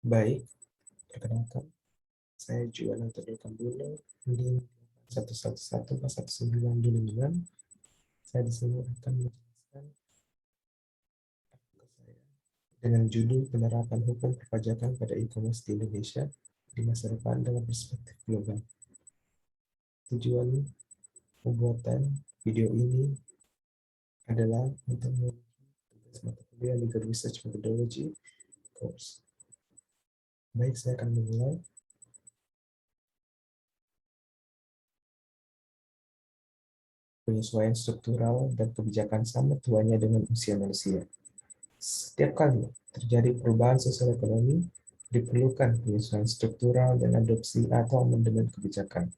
Baik, perkenalkan, saya Juan Antonio dulu di 111-195. Saya di sini akan menjelaskan artikel saya dengan judul penerapan hukum perpajakan pada e-commerce di Indonesia di masa depan dalam perspektif global. Tujuan pembuatan video ini adalah untuk tugas mata kuliah Legal Research Methodology course. Baik, saya akan memulai. Penyesuaian struktural dan kebijakan sama tuanya dengan usia manusia. Setiap kali terjadi perubahan sosial ekonomi, diperlukan penyesuaian struktural dan adopsi atau amandemen kebijakan.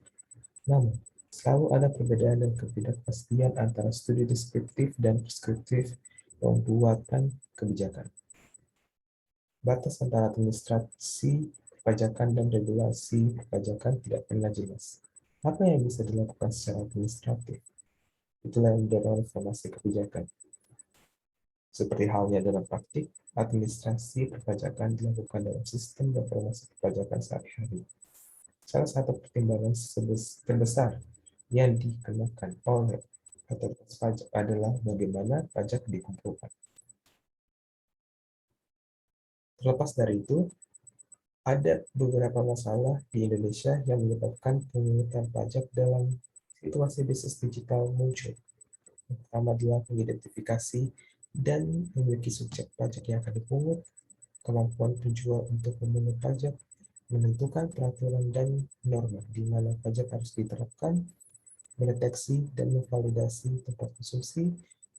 Namun, selalu ada perbedaan dan ketidakpastian antara studi deskriptif dan preskriptif pembuatan kebijakan. Batas antara administrasi perpajakan dan regulasi perpajakan tidak pernah jelas. Apa yang bisa dilakukan secara administratif? Itulah yang mendorong reformasi kebijakan. Seperti halnya dalam praktik, administrasi perpajakan dilakukan dalam sistem reformasi perpajakan sehari-hari. Salah satu pertimbangan terbesar yang dikenakan oleh otoritas pajak adalah bagaimana pajak dikumpulkan. Terlepas dari itu, ada beberapa masalah di Indonesia yang menyebabkan pemungutan pajak dalam situasi bisnis digital muncul. Yang pertama adalah mengidentifikasi dan memiliki subjek pajak yang akan dipungut, kemampuan penjual untuk memungut pajak, menentukan peraturan dan norma di mana pajak harus diterapkan, mendeteksi dan memvalidasi tempat konsumsi,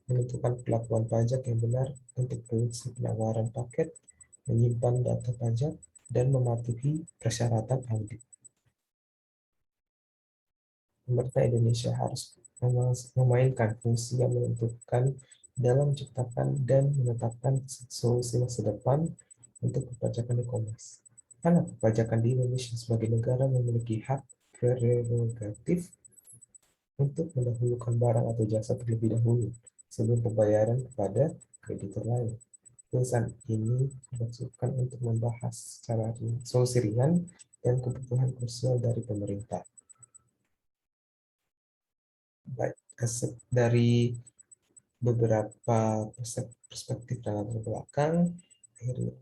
menentukan perlakuan pajak yang benar untuk produksi penawaran paket, menyimpan data pajak, dan mematuhi persyaratan audit. Pemerintah Indonesia harus memainkan fungsi yang menentukan dalam menciptakan dan menetapkan solusi masa depan untuk perpajakan e-commerce. Karena perpajakan di Indonesia sebagai negara memiliki hak prerogatif untuk mendahulukan barang atau jasa terlebih dahulu sebelum pembayaran kepada kreditur lain. Tulisan ini dimaksudkan untuk membahas secara solusi ringan dan kebutuhan krusial dari pemerintah. Baik, dari beberapa perspektif dalam belakang, akhirnya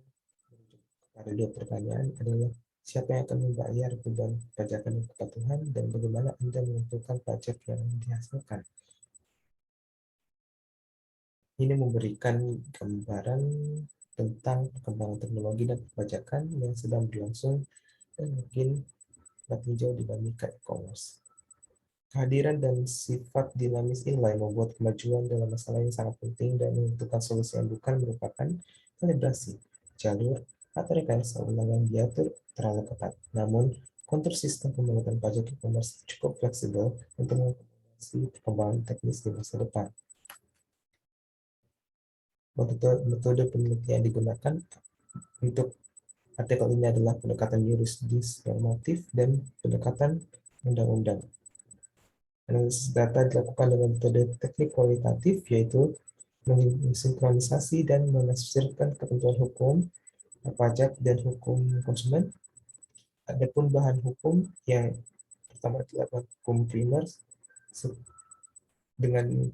ada dua pertanyaan adalah siapa yang akan membayar beban pajakan dan kepatuhan dan bagaimana Anda menentukan pajak yang dihasilkan. Ini memberikan gambaran tentang perkembangan teknologi dan perpajakan yang sedang berlangsung dan mungkin meninjau dinamika e-commerce. Kehadiran dan sifat dinamis inilah yang membuat kemajuan dalam masalah yang sangat penting dan menentukan solusi yang bukan merupakan kalibrasi, jalur, atau rekayasa ulang yang diatur terlalu ketat. Namun, kontur sistem pemungutan pajak e-commerce cukup fleksibel untuk mengakomodasi perkembangan teknis di masa depan. Metode penelitian yang digunakan untuk artikel ini adalah pendekatan juridis normatif dan pendekatan undang-undang. Analisis data dilakukan dengan metode teknik kualitatif, yaitu mensinkronisasi dan menafsirkan ketentuan hukum pajak dan hukum konsumen. Adapun bahan hukum yang pertama adalah hukum primer dengan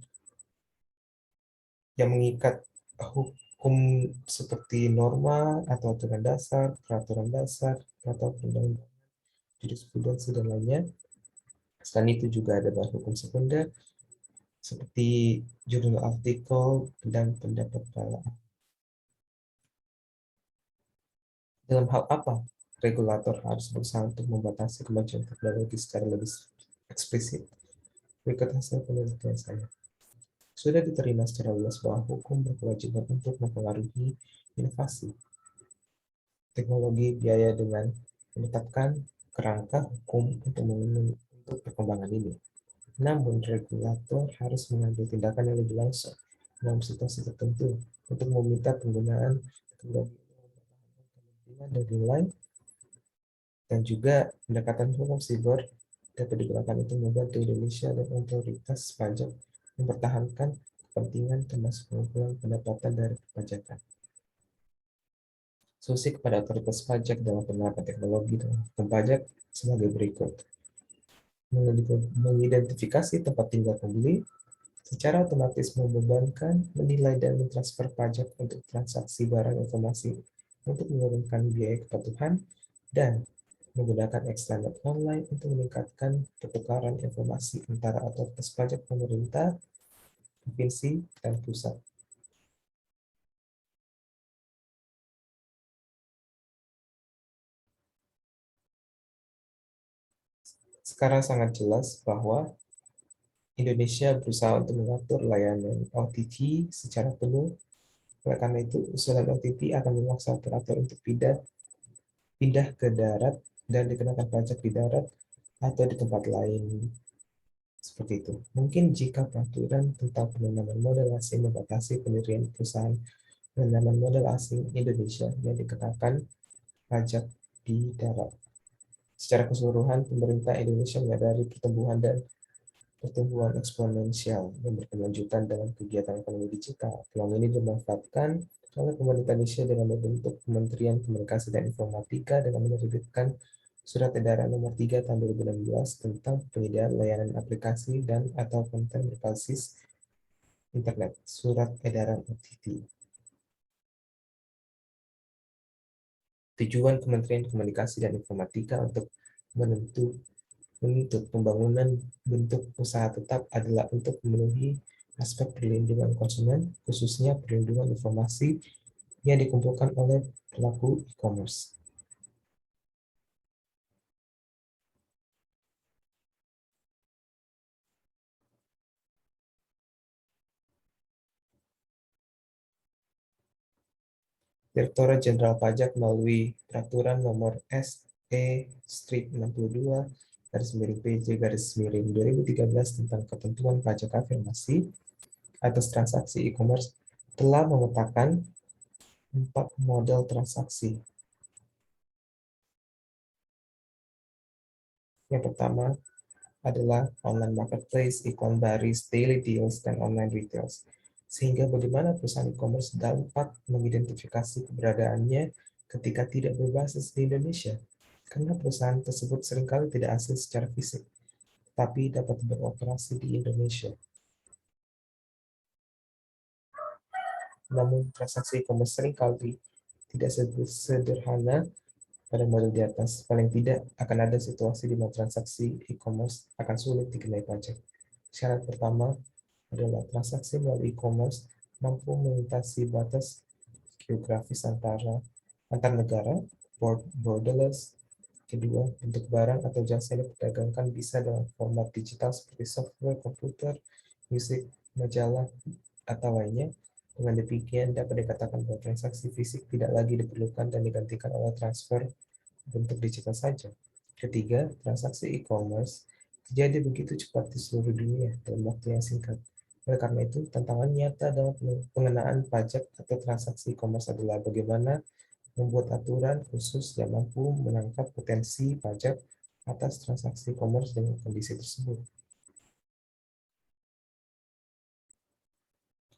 yang mengikat hukum seperti norma atau aturan dasar, peraturan dasar, atau undang-undang, jurisprudensi dan lainnya. Selain itu juga ada bahan hukum sekunder seperti jurnal artikel dan pendapat pala. Dalam hal apa regulator harus berusaha untuk membatasi kemajuan teknologi secara lebih eksplisit? Berikut hasil penelitian saya. Sudah diterima secara luas bahwa hukum berkewajiban untuk mempengaruhi inovasi teknologi biaya dengan menetapkan kerangka hukum untuk perkembangan ini. Namun, regulator harus mengambil tindakan yang lebih langsung dalam situasi tertentu untuk meminta penggunaan teknologi dan nilai, dan juga pendekatan hukum siber dapat digunakan untuk membantu Indonesia dan otoritas pajak mempertahankan kepentingan termasuk pengumpulan pendapatan dari perpajakan. Solusi kepada otoritas pajak dalam penerapan teknologi dan hukum pajak sebagai berikut. Mengidentifikasi tempat tinggal pembeli, secara otomatis membebankan, menilai, dan mentransfer pajak untuk transaksi barang informasi untuk menurunkan biaya kepatuhan, dan menggunakan ekstranet online untuk meningkatkan pertukaran informasi antara otoritas pajak pemerintah, provinsi, dan pusat. Sekarang sangat jelas bahwa Indonesia berusaha untuk mengatur layanan OTT secara penuh. Oleh karena itu, usulan OTT akan memaksa operator untuk pindah ke darat dan dikenakan pajak di darat atau di tempat lain. Seperti itu. Mungkin jika peraturan tentang penanaman modal asing membatasi pendirian perusahaan penanaman modal asing Indonesia yang dikenakan pajak di darat. Secara keseluruhan, pemerintah Indonesia menyadari pertumbuhan eksponensial yang berkelanjutan dalam kegiatan ekonomi digital. Peluang ini dimanfaatkan oleh pemerintah Indonesia dengan membentuk Kementerian Komunikasi dan Informatika dengan menerbitkan Surat Edaran Nomor 3 Tahun 2016 tentang penyediaan layanan aplikasi dan atau konten berbasis internet, Surat Edaran OTT. Tujuan Kementerian Komunikasi dan Informatika untuk menuntut pembangunan bentuk usaha tetap adalah untuk memenuhi aspek perlindungan konsumen, khususnya perlindungan informasi yang dikumpulkan oleh pelaku e-commerce. Direktorat Jenderal Pajak melalui Peraturan Nomor SE-62 garis miring PJ garis miring 2013 tentang ketentuan pajak afirmasi atas transaksi e-commerce telah memetakan 4 model transaksi. Yang pertama adalah online marketplace, iklan baris, daily deals, dan online retails. Sehingga bagaimana perusahaan e-commerce dapat mengidentifikasi keberadaannya ketika tidak berbasis di Indonesia. Karena perusahaan tersebut seringkali tidak asli secara fisik, tapi dapat beroperasi di Indonesia. Namun transaksi e-commerce seringkali tidak sederhana pada model di atas. Paling tidak akan ada situasi di mana transaksi e-commerce akan sulit dikenai pajak. Syarat pertama adalah transaksi melalui e-commerce mampu melintasi batas geografis antar negara, borderless. Kedua, bentuk barang atau jasa yang diperdagangkan bisa dalam format digital seperti software, komputer, musik, majalah, atau lainnya. Dengan demikian, dapat dikatakan bahwa transaksi fisik tidak lagi diperlukan dan digantikan oleh transfer bentuk digital saja. Ketiga, transaksi e-commerce terjadi begitu cepat di seluruh dunia dalam waktu yang singkat. Oleh karena itu, tantangan nyata dalam pengenaan pajak atau transaksi e-commerce adalah bagaimana membuat aturan khusus yang mampu menangkap potensi pajak atas transaksi e-commerce dengan kondisi tersebut.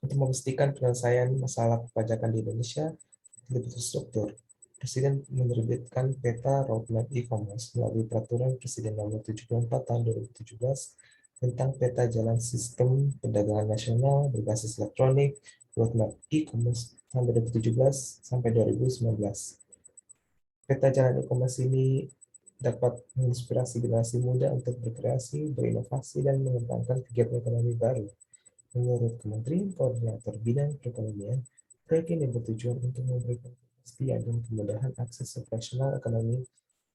Untuk memastikan penyelesaian masalah perpajakan di Indonesia lebih terstruktur, Presiden menerbitkan peta roadmap e-commerce melalui Peraturan Presiden Nomor 74 Tahun 2017 tentang peta jalan sistem perdagangan nasional berbasis elektronik, roadmap e-commerce tahun 2017 sampai 2019. Peta jalan e-commerce ini dapat menginspirasi generasi muda untuk berkreasi, berinovasi, dan mengembangkan kegiatan ekonomi baru. Menurut Kementerian Koordinator Bidang Perekonomian, proyek ini bertujuan untuk memberikan kepastian dan kemudahan akses operasional ekonomi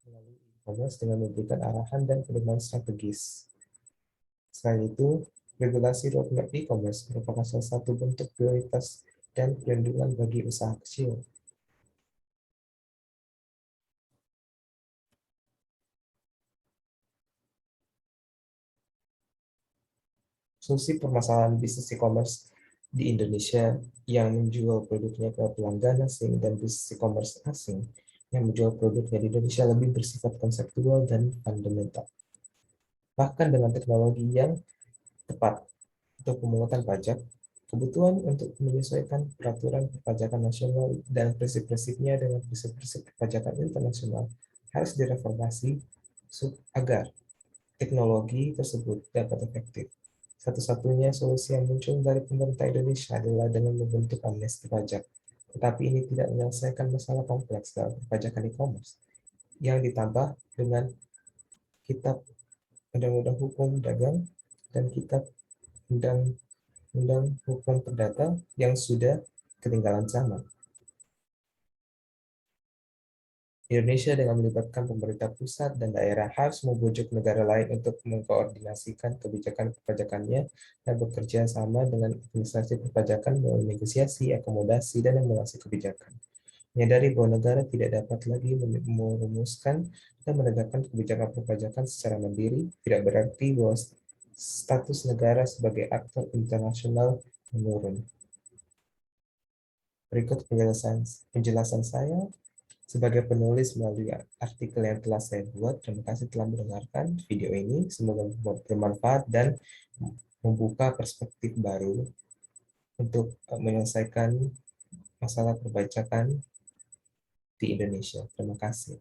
melalui e-commerce dengan memberikan arahan dan pedoman strategis. Selain itu, regulasi roadmap e-commerce merupakan salah satu bentuk prioritas dan perlindungan bagi usaha kecil. Solusi permasalahan bisnis e-commerce di Indonesia yang menjual produknya ke pelanggan asing dan bisnis e-commerce asing yang menjual produknya di Indonesia lebih bersifat konseptual dan fundamental. Bahkan dengan teknologi yang tepat untuk pemungutan pajak, Kebutuhan untuk menyesuaikan peraturan perpajakan nasional dan prinsip-prinsipnya dengan prinsip-prinsip perpajakan internasional harus direformasi agar teknologi tersebut dapat efektif. Satu-satunya solusi yang muncul dari pemerintah Indonesia adalah dengan membentuk amnesti pajak. Tetapi ini tidak menyelesaikan masalah kompleks dalam perpajakan e-commerce yang ditambah dengan kitab Undang-Undang Hukum Dagang dan kitab Undang-Undang Hukum Perdata yang sudah ketinggalan zaman. Indonesia dengan melibatkan pemerintah pusat dan daerah harus membujuk negara lain untuk mengkoordinasikan kebijakan perpajakannya dan bekerja sama dengan administrasi perpajakan melalui negosiasi, akomodasi, dan emulasi kebijakan. Menyadari bahwa negara tidak dapat lagi merumuskan dan menegakkan kebijakan perpajakan secara mandiri tidak berarti bahwa status negara sebagai aktor internasional menurun. Berikut penjelasan saya sebagai penulis melalui artikel yang telah saya buat. Terima kasih telah mendengarkan video ini. Semoga bermanfaat dan membuka perspektif baru untuk menyelesaikan masalah perpajakan di Indonesia. Terima kasih.